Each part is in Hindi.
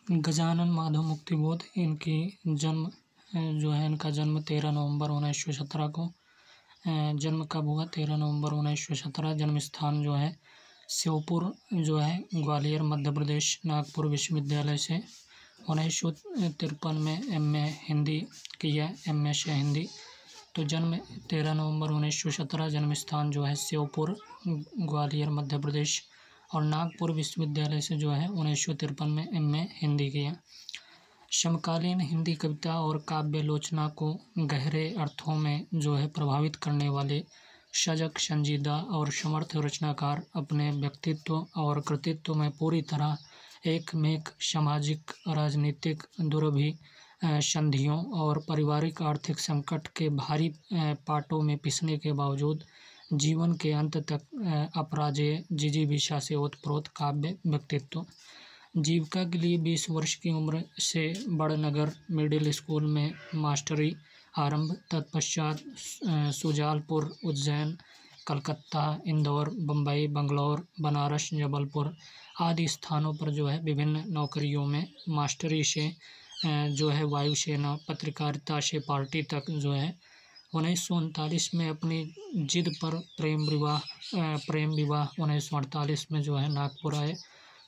गजानन माधव मुक्तिबोध, इनकी जन्म जो है इनका जन्म 13 नवंबर 1917 को। जन्म कब हुआ? 13 नवंबर 1917। जन्म स्थान जो है श्योपुर जो है ग्वालियर मध्य प्रदेश। नागपुर विश्वविद्यालय से 1953 में एमए हिंदी किया, एमए से हिंदी। तो जन्म 13 नवंबर 1917। जन्म स्थान जो है श्योपुर ग्वालियर मध्य प्रदेश। और नागपुर विश्वविद्यालय से जो है 1953 में एमए हिंदी किया। समकालीन हिंदी कविता और काव्यालोचना को गहरे अर्थों में जो है प्रभावित करने वाले सजग, संजीदा और समर्थ रचनाकार अपने व्यक्तित्व और कृतित्व में पूरी तरह एकमेक सामाजिक, राजनीतिक दुर्भिसंधियों और पारिवारिक आर्थिक संकट के भारी पाटों में पिसने के बावजूद जीवन के अंत तक अपराजेय, जिजीविषा से ओतप्रोत काव्य व्यक्तित्व। जीविका के लिए 20 वर्ष की उम्र से बड़नगर मिडिल स्कूल में मास्टरी आरंभ। तत्पश्चात सुजालपुर, उज्जैन, कलकत्ता, इंदौर, बम्बई, बंगलौर, बनारस, जबलपुर आदि स्थानों पर जो है विभिन्न नौकरियों में मास्टरी से जो है वायुसेना, पत्रकारिता से पार्टी तक जो है 1939 में अपनी जिद पर प्रेम विवाह 1948 में जो है नागपुर आए।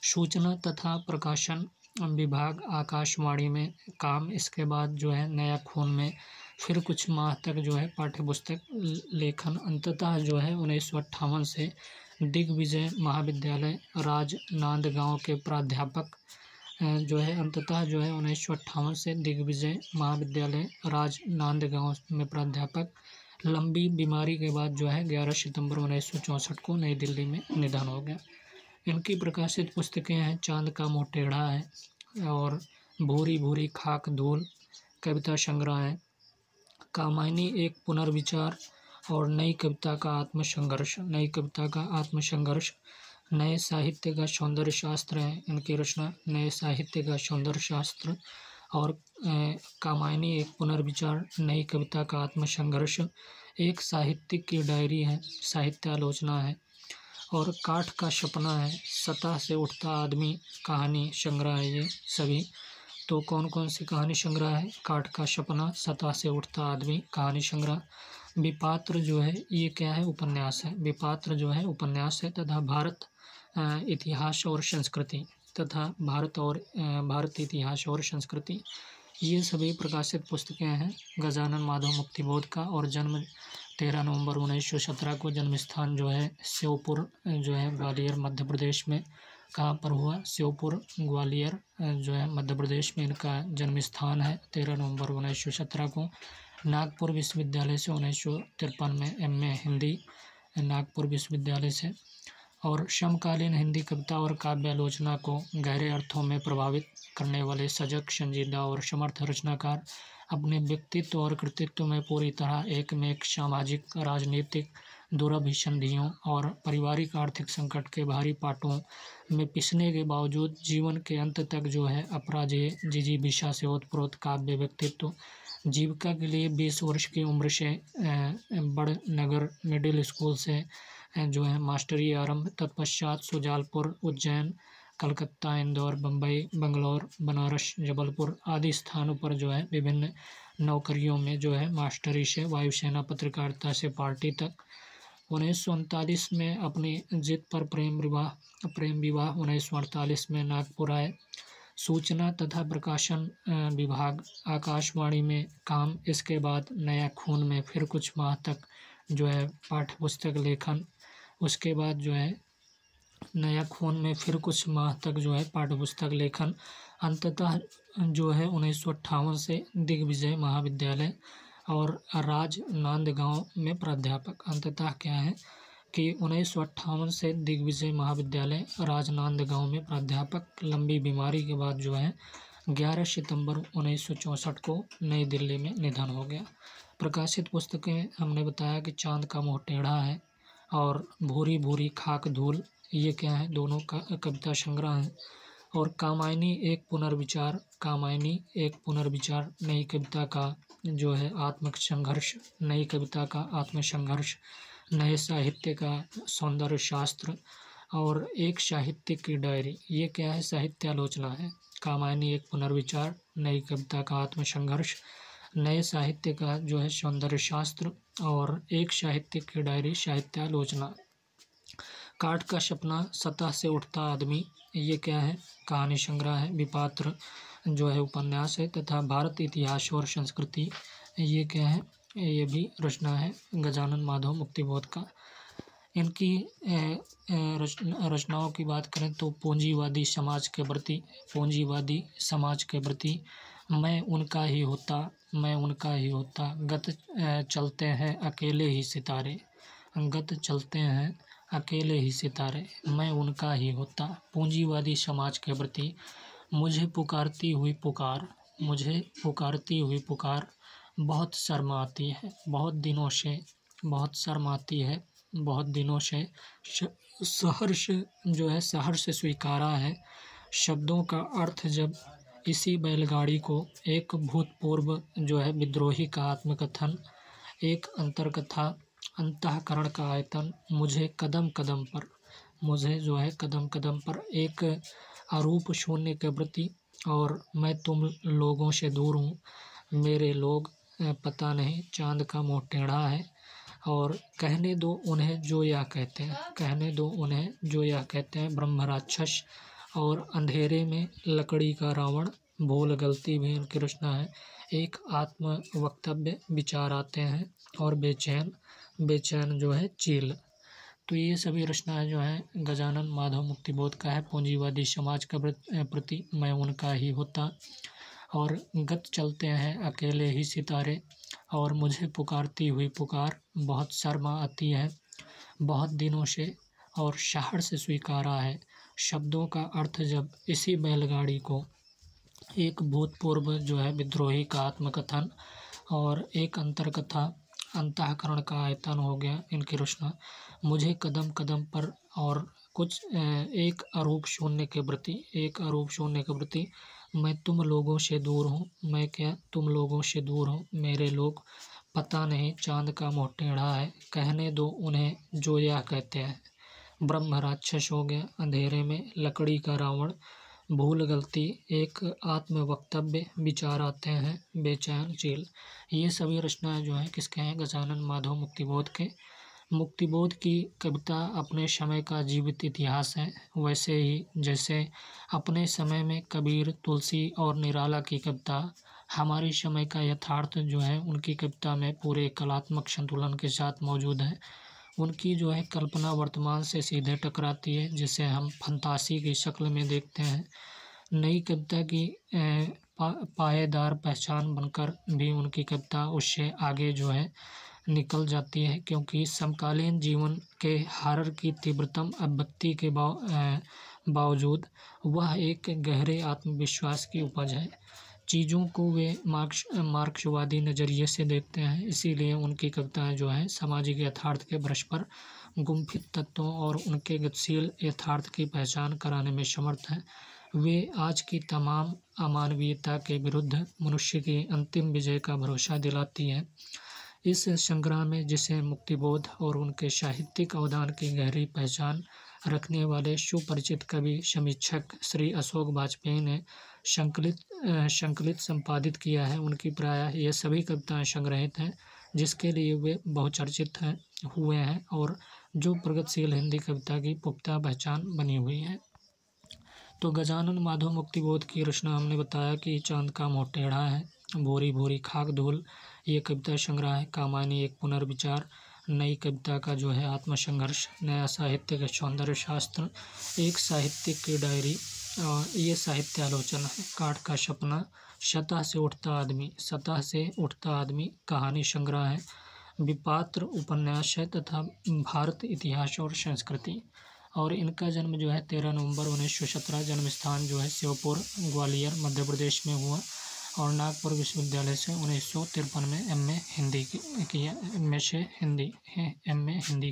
सूचना तथा प्रकाशन विभाग, आकाशवाणी में काम। इसके बाद जो है नया खून में फिर कुछ माह तक जो है पाठ्यपुस्तक लेखन। अंततः जो है 1958 से दिग्विजय महाविद्यालय राजनांदगांव के प्राध्यापक जो है 1958 से दिग्विजय महाविद्यालय राजनांदगांव में प्राध्यापक। लंबी बीमारी के बाद जो है 11 सितंबर 1964 को नई दिल्ली में निधन हो गया। इनकी प्रकाशित पुस्तकें हैं चांद का मुँह टेढ़ा है और भूरी भूरी खाक धूल कविता संग्रह है, कामायनी एक पुनर्विचार और नई कविता का आत्मसंघर्ष, नए साहित्य का सौंदर्य शास्त्र है इनकी रचना, नए साहित्य का सौंदर्य शास्त्र। और कामायनी एक पुनर्विचार, नई कविता का आत्मसंघर्ष एक साहित्यिक की डायरी है, साहित्यालोचना है। और काठ का सपना है, सतह से उठता आदमी कहानी संग्रह है ये सभी। तो कौन कौन सी कहानी संग्रह है? काठ का सपना, सतह से उठता आदमी कहानी संग्रह। विपात्र जो है ये क्या है? उपन्यास है। विपात्र जो है उपन्यास है। तथा भारत इतिहास और संस्कृति भारत इतिहास और संस्कृति, ये सभी प्रकाशित पुस्तकें हैं गजानन माधव मुक्तिबोध का। और जन्म 13 नवंबर 1917 को। जन्म स्थान जो है श्योपुर जो है ग्वालियर मध्य प्रदेश में। कहाँ पर हुआ? श्योपुर ग्वालियर जो है मध्य प्रदेश में इनका जन्म स्थान है। 13 नवंबर 1917 को। नागपुर विश्वविद्यालय से 1953 में एमए हिंदी नागपुर विश्वविद्यालय से। और समकालीन हिंदी कविता और काव्यालोचना को गहरे अर्थों में प्रभावित करने वाले सजग, संजीदा और समर्थ रचनाकार अपने व्यक्तित्व और कृतित्व में पूरी तरह एकमेक सामाजिक, राजनीतिक दुर्भिसंधियों और पारिवारिक आर्थिक संकट के भारी पाटों में पिसने के बावजूद जीवन के अंत तक जो है अपराजेय, जिजीविषा से ओतप्रोत काव्य व्यक्तित्व। जीविका के लिए 20 वर्ष की उम्र से बड़नगर मिडिल स्कूल से जो है मास्टरी आरंभ। तत्पश्चात सुजालपुर, उज्जैन, कलकत्ता, इंदौर, बम्बई, बंगलौर, बनारस, जबलपुर आदि स्थानों पर जो है विभिन्न नौकरियों में जो है मास्टरी से वायुसेना, पत्रकारिता से पार्टी तक। 1939 में अपनी जिद पर प्रेम विवाह 1948 में नागपुर आए। सूचना तथा प्रकाशन विभाग, आकाशवाणी में काम। इसके बाद नया खून में फिर कुछ माह तक जो है पाठ्यपुस्तक लेखन। उसके बाद जो है नया खून में फिर कुछ माह तक जो है पाठ्यपुस्तक लेखन। अंततः जो है 1958 से दिग्विजय महाविद्यालय और राजनांदगांव में प्राध्यापक। अंततः क्या है कि 1958 से दिग्विजय महाविद्यालय राजनांदगांव में प्राध्यापक। लंबी बीमारी के बाद जो है 11 सितंबर 1964 को नई दिल्ली में निधन हो गया। प्रकाशित पुस्तकें हमने बताया कि चांद का मुँह टेढ़ा है और भूरी भूरी खाक धूल, ये क्या है? दोनों का कविता संग्रह है। और कामायनी एक पुनर्विचार, नई कविता का जो है आत्मसंघर्ष, नई कविता का आत्मसंघर्ष, नए साहित्य का सौंदर्य शास्त्र और एक साहित्यिक की डायरी, ये क्या है? साहित्य आलोचना है। कामायनी एक पुनर्विचार, नई कविता का आत्मसंघर्ष, नए साहित्य का जो है सौंदर्य शास्त्र, और एक साहित्यिक की डायरी साहित्य आलोचना। काठ का सपना, सतह से उठता आदमी, ये क्या है? कहानी संग्रह है। विपात्र जो है उपन्यास है, तथा भारत इतिहास और संस्कृति, ये क्या है? ये भी रचना है गजानन माधव मुक्तिबोध का। इनकी रचनाओं की बात करें तो पूंजीवादी समाज के प्रति, पूंजीवादी समाज के प्रति, मैं उनका ही होता, मैं उनका ही होता, गत चलते हैं अकेले ही सितारे, गत चलते हैं अकेले ही सितारे, मैं उनका ही होता। पूंजीवादी समाज के प्रति, मुझे पुकारती हुई पुकार, मुझे पुकारती हुई पुकार, बहुत शर्म आती है, बहुत दिनों से, बहुत शर्म आती है, बहुत दिनों से, सहर्ष जो है सहर्ष स्वीकारा है। शब्दों का अर्थ जब इसी बैलगाड़ी को, एक भूतपूर्व जो है विद्रोही का आत्मकथन, एक अंतर्कथा, अंतःकरण का आयतन, मुझे कदम कदम पर, मुझे जो है कदम कदम पर, एक अरूप शून्य के प्रति, और मैं तुम लोगों से दूर हूँ, मेरे लोग, पता नहीं चांद का मुँह टेढ़ा है, और कहने दो उन्हें जो यह कहते हैं, कहने दो उन्हें जो यह कहते हैं, ब्रह्म राक्षस, और अंधेरे में लकड़ी का रावण, भूल गलती भी उनकी रचना है। एक आत्म वक्तव्य, विचार आते हैं, और बेचैन, बेचैन जो है चील। तो ये सभी रचनाएं जो हैं गजानन माधव मुक्तिबोध का है। पूंजीवादी समाज के प्रति, मैं उनका ही होता, और गत चलते हैं अकेले ही सितारे, और मुझे पुकारती हुई पुकार, बहुत शर्मा आती है, बहुत दिनों से, और शहर से स्वीकारा है। शब्दों का अर्थ जब इसी बैलगाड़ी को, एक भूतपूर्व जो है विद्रोही का आत्मकथन, और एक अंतर्कथा, अंतःकरण का आयतन हो गया इनकी रचना। मुझे कदम कदम पर, और कुछ एक अरूप शून्य के प्रति, एक अरूप शून्य के प्रति, मैं तुम लोगों से दूर हूँ, मैं क्या? तुम लोगों से दूर हूँ, मेरे लोग, पता नहीं चांद का मुँह टेढ़ा है, कहने दो उन्हें जो यह कहते हैं, ब्रह्म राक्षस हो गया, अंधेरे में लकड़ी का रावण, भूल गलती, एक आत्म वक्तव्य, विचार आते हैं, बेचैन चील। ये सभी रचनाएं जो हैं किसके हैं? गजानन माधव मुक्तिबोध के। मुक्तिबोध की कविता अपने समय का जीवित इतिहास है। वैसे ही जैसे अपने समय में कबीर, तुलसी और निराला की कविता हमारे समय का यथार्थ जो है उनकी कविता में पूरे कलात्मक संतुलन के साथ मौजूद है। उनकी जो है कल्पना वर्तमान से सीधे टकराती है, जिसे हम फंतासी की शक्ल में देखते हैं। नई कविता की पायेदार पहचान बनकर भी उनकी कविता उससे आगे जो है निकल जाती है, क्योंकि समकालीन जीवन के हारर की तीव्रतम अभिव्यक्ति के बावजूद वह एक गहरे आत्मविश्वास की उपज है। चीज़ों को वे मार्क्सवादी नज़रिए से देखते हैं, इसीलिए उनकी कविताएं जो हैं सामाजिक यथार्थ के ब्रश पर गुम्फित तत्वों और उनके गतिशील यथार्थ की पहचान कराने में समर्थ हैं। वे आज की तमाम अमानवीयता के विरुद्ध मनुष्य की अंतिम विजय का भरोसा दिलाती हैं। इस संग्राम में जिसे मुक्तिबोध और उनके साहित्यिक अवदान की गहरी पहचान रखने वाले सुपरिचित कवि समीक्षक श्री अशोक वाजपेयी ने संकलित संपादित किया है। उनकी प्रायः ये सभी कविताएं संग्रहित हैं, जिसके लिए वे बहुचर्चित हुए हैं और जो प्रगतिशील हिंदी कविता की पुख्ता पहचान बनी हुई है। तो गजानन माधव मुक्तिबोध की रचना हमने बताया कि चांद का मुँह टेढ़ा है, भूरी भूरी खाक धूल, ये कविता संग्रह है। कामायनी एक पुनर्विचार, नई कविता का जो है आत्मसंघर्ष, नया साहित्य का सौंदर्य शास्त्र, एक साहित्यिक की डायरी, ये साहित्य आलोचना है। काठ का सपना, सतह से उठता आदमी, सतह से उठता आदमी, कहानी संग्रह है। विपात्र उपन्यास है तथा भारत इतिहास और संस्कृति। और इनका जन्म जो है 13 नवंबर 1917, जन्म स्थान जो है श्योपुर ग्वालियर मध्य प्रदेश में हुआ, और नागपुर विश्वविद्यालय से 1953 में एमए हिंदी किया, एमए हिंदी